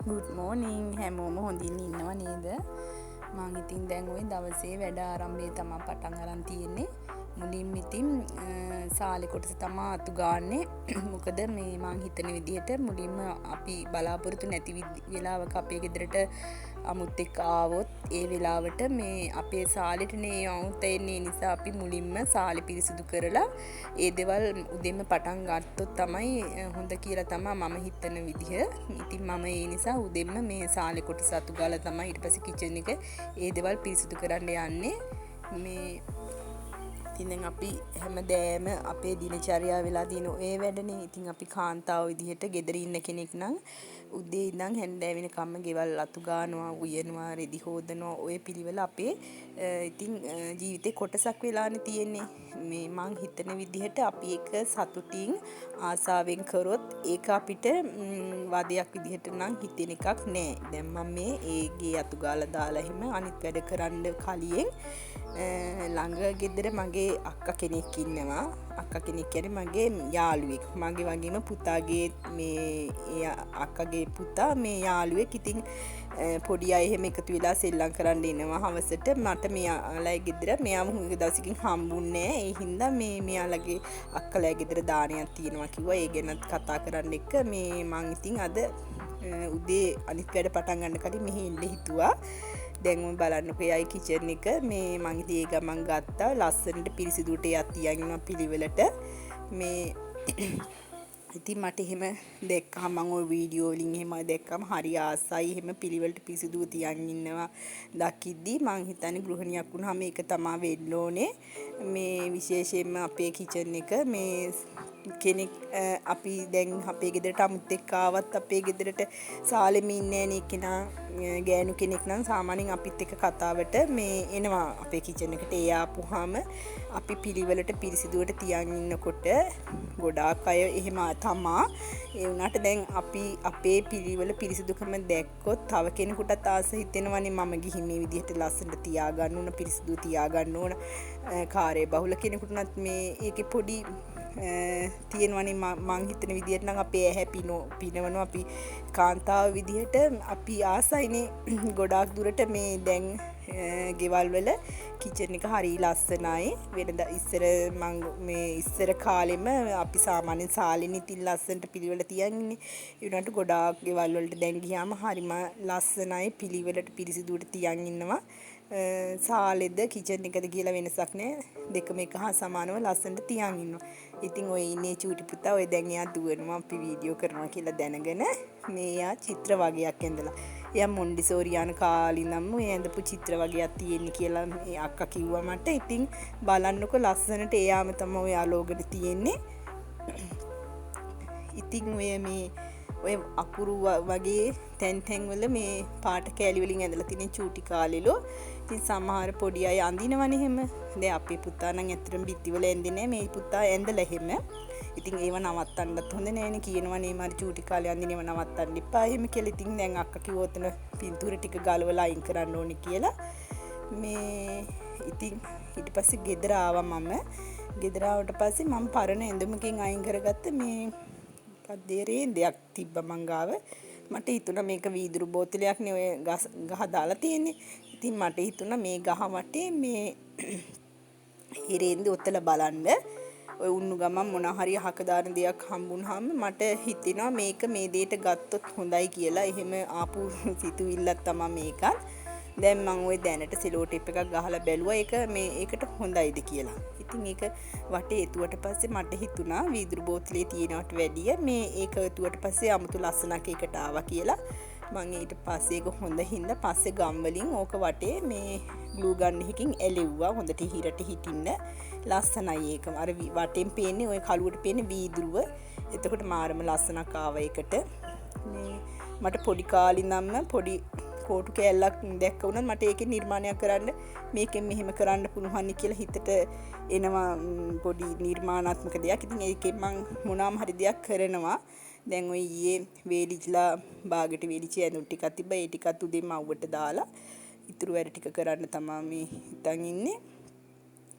Good මෝනිං හැමෝම හොඳින් ඉන්නව නේද? මං ඉතින් දැන් ওই දවසේ වැඩ ආරම්භය තමයි පටන් අරන් තියෙන්නේ. මුලින්ම ඉතින් සාලේ කොටස තමයි අතු ගාන්නේ. මොකද මේ මං හිතන විදිහට මුලින්ම අපි බලාපොරොත්තු නැති වෙලාවක අපේ ගෙදරට අමුත් එක්ක ආවොත් ඒ වෙලාවට මේ අපේ සාලෙටනේ අවුත් එන්නේ. නිසා අපි මුලින්ම සාලේ පිරිසිදු කරලා ඒ දේවල් උදෙන්ම පටන් ගත්තොත් තමයි හොඳ කියලා තමයි මම හිතන විදිහ. ඉතින් මම ඒ නිසා උදෙන්ම මේ සාලේ කොටස අතු ගාලා තමයි ඊට පස්සේ කිචන් එක ඒ දේවල් පිරිසිදු කරන්න යන්නේ. මේ ඉතින් අපි හැමදෑම අපේ දිනචර්යාව වෙලා දින ඔය වැඩනේ. ඉතින් අපි කාන්තාව විදිහට ගෙදර ඉන්න කෙනෙක් නම් උදේ ඉඳන් හැන්දෑ වෙනකම්ම ගෙවල් අතු ගන්නවා, උයනවා, රෙදි හොදනවා. ඔය පිළිවෙල අපේ ඉතින් ජීවිතේ කොටසක් වෙලානේ තියෙන්නේ. මේ මං හිතන විදිහට අපි එක සතුටින් ආසාවෙන් කරොත් ඒක අපිට වදයක් විදිහට නම් හිතෙන එකක් නෑ. දැන් මම මේ ඒගේ අතු ගාලා දාලා එහෙම අනිත් වැඩ කරන්න කලින් ළඟ ගෙදර මගේ අක්කා කෙනෙක් ඉන්නවා. අක්කා කෙනෙක් කියන්නේ මගේ යාළුවෙක්. මගේ වගේම පුතාගේ මේ අක්කගේ පුතා මේ යාළුවෙක්. ඉතින් පොඩි අය එහෙම එකතු වෙලා සෙල්ලම් කරන්න එනවා හවසට. මට මෙයාලයි ගෙදර මෙයාම හුඟ දවසකින් හම්බුන්නේ නැහැ. ඒ හින්දා මේ මෙයාලගේ අක්කලා ගෙදර දානයක් තියෙනවා කිව්වා. ඒ ගැනත් කතා කරන්න එක්ක මේ මං ඉතින් අද උදේ අනිත් වැඩ පටන් ගන්න කලින් මෙහි ඉන්න හිතුවා. දැන් මම බලන්නකෝ යයි කිචන් එක මේ මං ඉතින් ඒ ගමන් ගත්තා ලස්සනට පිරිසිදුට යත් තියන් පිළිවෙලට මේ ඉතින් මට එහෙම දැක්කම මම ওই වීඩියෝ වලින් එහෙම දැක්කම හරි ආසයි එහෙම පිළිවෙලට පිරිසිදුව තියන් ඉන්නවා දකිද්දි මං හිතන්නේ ගෘහණියක් වුණාම මේක තමයි වෙන්න ඕනේ මේ විශේෂයෙන්ම අපේ කිචන් එක මේ කෙනෙක් අපි දැන් අපේ ගෙදරට අමුත් එක්ක ආවත් අපේ ගෙදරට සාලෙම ඉන්නේ නේ කෙනා ගෑනු කෙනෙක් නම් සාමාන්‍යයෙන් අපිත් එක්ක කතාවට මේ එනවා අපේ කිචන් එකට. ඒ ආපුවාම අපි පිළිවෙලට පිරිසිදුවට තියන් ඉන්නකොට ගොඩාක් අය එහෙම තමා. ඒ වුණාට දැන් අපි අපේ පිළිවෙල පිරිසිදුකම දැක්කොත් තව කෙනෙකුටත් ආස හිතෙනවනේ මම ගිහින් මේ විදිහට ලස්සනට තියාගන්න ඕන පිරිසිදු තියාගන්න ඕන. කාර්ය බහුල කෙනෙකුටත් මේ ඒකේ පොඩි තියෙනවනේ මං හිතන විදිහට නම් අපේ ඇහැ පිනවනවා අපි කාන්තාව විදිහට අපි ආසයිනේ ගොඩාක් දුරට මේ දැන් ගෙවල් වල කිචන් එක හරි ලස්සනයි. වෙනද ඉස්සර මං මේ ඉස්සර කාලෙම අපි සාමාන්‍යයෙන් සාලෙන් ඉතින් ලස්සනට පිළිවෙල තියන්නේ. ඒ වුණාට ගොඩාක් ගෙවල් වලට දැන් ගියාම හරිම ලස්සනයි පිළිවෙලට පිරිසිදුවට තියන් ඉන්නවා. සාලෙද කිචන් එකද කියලා වෙනසක් නෑ. දෙකම එක හා සමානව ලස්සනට තියන් ඉන්නවා. ඉතින් ඔය ඉන්නේ චූටි පුතා ඔය දැන් එයා දුවනවා අපි වීඩියෝ කරනවා කියලා දැනගෙන මේ එයා චිත්‍ර වගයක් ඇඳලා. එයා මොන්ඩිසෝරි යන කාලේ නම් ඔය ඇඳපු චිත්‍ර වගයක් තියෙන්නේ කියලා මේ අක්කා කිව්වා මට. ඉතින් බලන්නකො ලස්සනට එයාම තමයි ඔය අලෝගට තියෙන්නේ. ඉතින් ඔය මේ ඔය අකුරු වගේ තැන් වල මේ පාට කෑලි වලින් ඇඳලා තියෙන චූටි කාලෙලෝ. ඉතින් සමහර පොඩි අය අඳිනවනේ එහෙම. දැන් අපේ පුතා නම් ඇත්තටම බිත්ති වල ඇඳින්නේ මේ පුතා ඇඳලා එහෙම. ඉතින් ඒව නවත්තන්නත් හොඳ නෑනේ කියනවනේ මාරි චූටි කාලේ අඳිනේව නවත්තන්න එපා එහෙම කියලා. ඉතින් දැන් අක්කා කිව්වොතන පින්තූර ටික ගලවලා අයින් කරන්න ඕනේ කියලා. මේ ඉතින් ඊට පස්සේ ගෙදර ආවා මම. ගෙදර ආවට පස්සේ මම පරණ ඇඳුමකින් අයින් කරගත්ත මේ කද්දේරේ දෙයක් තිබ්බ මං ගාව. මට හිතුණා මේක වීදුරු බෝතලයක් නේ ඔය ගහ දාලා තියෙන්නේ. ඉතින් මට හිතුණා මේ ගහ වටේ මේ හිරෙන්ද ඔතල බලන්න. ඔය උන්නු ගමන් මොන හරි අහක දාන දෙයක් හම්බුනහම මට හිතෙනවා මේක මේ දෙයට ගත්තොත් හොඳයි කියලා. එහෙම ආපු සිතුවිල්ලක් තමයි මේකත්. දැන් මම ওই දැනට සෙලෝ ටේප් එකක් ගහලා බැලුවා ඒක මේ ඒකට හොඳයිද කියලා. ඉතින් ඒක වටේ එතුවට පස්සේ මට හිතුණා වීදුරු බෝතලේ තියෙනවට වැඩිය මේ ඒක එතුවට පස්සේ 아무තු ලස්සනක් ඒකට ආවා කියලා. මම ඊට පස්සේ ඒක හොඳ හින්දා පස්සේ ගම් වලින් ඕක වටේ මේ ග්ලූ ගන් එකකින් එලෙව්වා හොඳට හිරට හිටින්න. ලස්සනයි ඒක. අර වටෙන් පේන්නේ ওই කළුවට පේන්නේ වීදුරුව. එතකොට මාරම ලස්සනක් ආවා ඒකට. මේ මට පොඩි කාලේ නම් පොඩි කෝටු කෑල්ලක් දැක්ක වුණත් මට ඒකේ නිර්මාණයක් කරන්න මේකෙන් මෙහෙම කරන්න පුළුවන් කියලා හිතට එනවා පොඩි නිර්මාණාත්මක දෙයක්. ඉතින් ඒකෙන් මම මොනවාම හරි දෙයක් කරනවා. දැන් ඔය ඊයේ වේලිච්ලා බාගෙට වේලිච්ච ඇඳුම් ටිකක් තිබ්බා. ඒ ටිකත් උදේම අවුවට දාලා ඉතුරු වැඩ ටික කරන්න තමයි මේ හිතන් ඉන්නේ.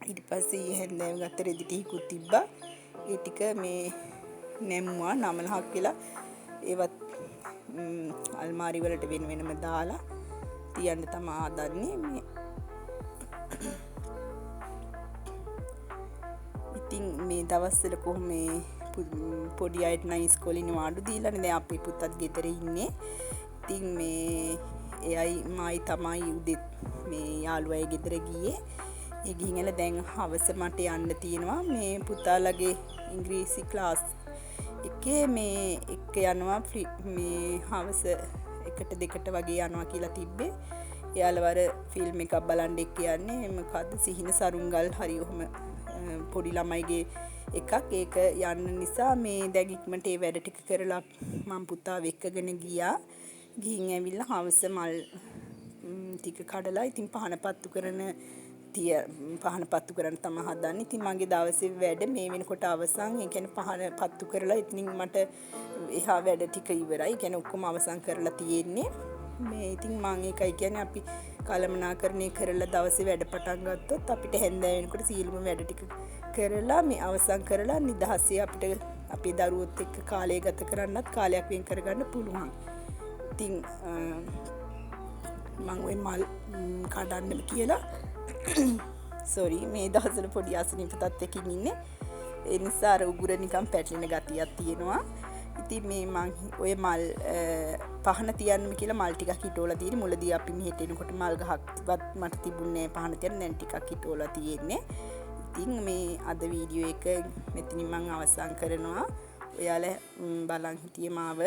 ඊට පස්සේ හැන්දෑව ගත්ත රෙදි ටිකකුත් තිබ්බා. ඒ ටික මේ නැම්මුවා නමලහක් කියලා ඒවත් අල්මාරි වලට වෙන වෙනම දාලා තියන්න තමයි හදන්නේ මේ. ඉතින් මේ දවස්වල කොහොම මේ පොඩි අයට නම් ඉස්කෝලේ නිවාඩු දීලානේ. දැන් අපේ පුතත් ගෙදර ඉන්නේ. ඉතින් මේ එයයි මායි තමයි උදේ මේ යාළුවයි ගෙදර ගියේ. ඒ ගිහින් දැන් හවස මට යන්න තියෙනවා මේ පුතාලගේ ඉංග්‍රීසි ක්ලාස් එකේ මේ එක යනවා මේ හවස 1ට 2ට වගේ යනවා කියලා තිබ්බේ. එයාලවර ෆිල්ම් එකක් බලන්න එක්ක යන්නේ. මොකද්ද සිහින සරුංගල් හරි ඔහම පොඩි ළමයිගේ එකක්. ඒක යන්න නිසා මේ දැන් ඉක්මනට ඒ වැඩ ටික කරලා මම පුතාව එක්කගෙන ගියා. ගිහින් ඇවිල්ලා හවස මල් ටික කඩලා ඉතින් පහන පත්තු කරන්න තමයි හදන්නේ. ඉතින් මගේ දවසේ වැඩ මේ වෙනකොට අවසන්. ඒ කියන්නේ පහන පත්තු කරලා ඉතින් මට එහා වැඩ ටික ඉවරයි. ඒ කියන්නේ ඔක්කොම අවසන් කරලා තියෙන්නේ. මේ ඉතින් මම ඒකයි කියන්නේ අපි කළමනාකරණය කරලා දවසේ වැඩ පටන් ගත්තොත් අපිට හැන්දෑව වෙනකොට සියලුම වැඩ ටික කරලා මේ අවසන් කරලා නිදහසේ අපිට අපේ දරුවොත් එක්ක කාලය ගත කරන්නත් කාලයක් වෙන් කරගන්න පුළුවන්. ඉතින් මම ওই මල් කඩන්න කියලා සෝරි මේ දවස්වල පොඩි අසනීප තත්ත්වයකින් ඉන්නේ. ඒ නිසා අර උගුර නිකන් පැටලෙන ගතියක් තියෙනවා. ඉතින් මේ මං ඔය මල් පහන තියන්න කියලා මල් ටිකක් හිටවලා තියෙන්නේ. මුලදී අපි මෙහෙට එනකොට මල් ගහක්වත් මට තිබුණේ පහන තියන්න. දැන් ටිකක් හිටවලා තියෙන්නේ. ඉතින් මේ අද වීඩියෝ එක මෙතනින් මං අවසන් කරනවා. ඔයාලා බලන් හිටියේ මාව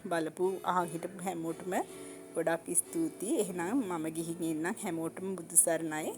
බලපු අහන් හිටපු හැමෝටම ගොඩක් ස්තුතියි. එහෙනම් මම ගිහින් එන්නම්. හැමෝටම බුදු සරණයි.